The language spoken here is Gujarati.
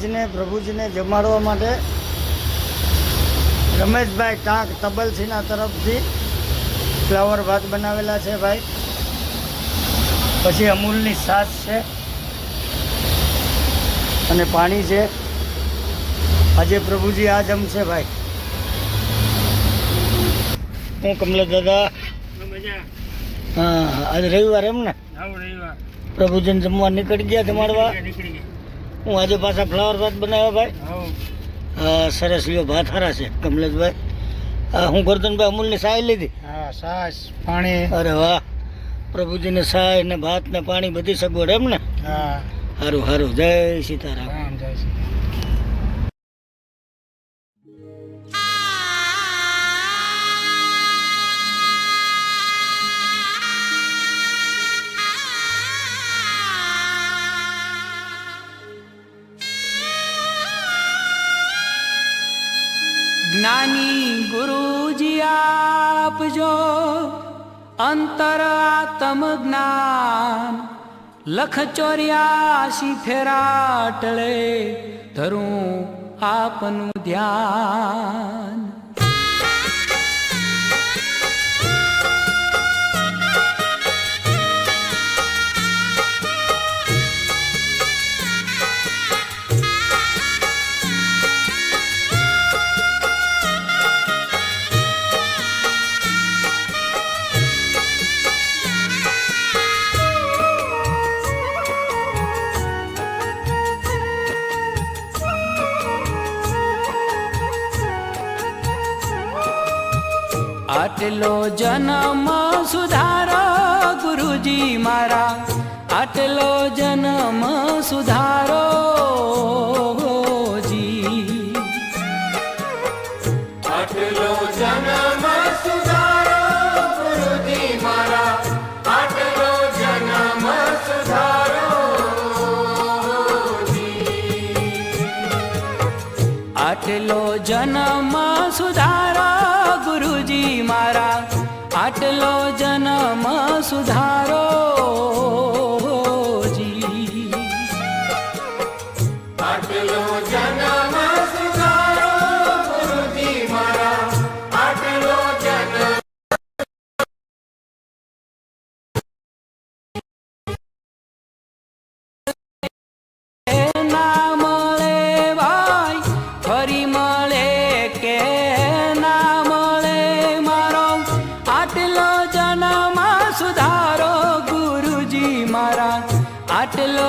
મહારાજને પ્રભુજીને જમાડવા માટે રમેશભાઈ ટાંક તબલસીના તરફથી ફ્લાવર ભાત બનાવેલા છે ભાઈ. પછી અમૂલની છાશ છે અને પાણી છે. આજે પ્રભુજી આ જમશે ભાઈ. હું કમલેશ દાદા. હા, આજે રવિવાર એમ ને? પ્રભુજીને જમવા નીકળી ગયા જમાડવા. હું આજે પાછા ફ્લાવર ભાત બનાવ્યા ભાઈ. હા, સરસ લ્યો, ભાત સારા છે કમલેશભાઈ. હું ગોરધનભાઈ અમૂલની સાય લીધી. હા, છાશ પાણી. અરે વાહ, પ્રભુજીને સાય ને ભાત ને પાણી બધી સગવડ એમ ને? હા, સારું સારું. જય સીતારામ. જય શ્રી જ્ઞાની ગુરુજી આપજો અંતર આત્મ જ્ઞાન. લખ 84 ફેરા ટળે ધરું આપનું ધ્યાન. આટલો જન્મ સુધારો ગુરુજી મારા, આટલો જન્મ સુધારો જી. આટલો જન્મ સુધારો ગુરુજી મારા, આટલો જન્મ સુધારો જી. આટલો જન્મ સુધારો ગુરુજી મારા, આટલો જન્મ સુધારો જી. આટલો જન્મ સુધારો ગુરુજી મારા, આટલો જન્મ. ના મળે ભાઈ ફરી મળે કે આટલો જન્મ સુધારો ગુરુજી મારા, આટલો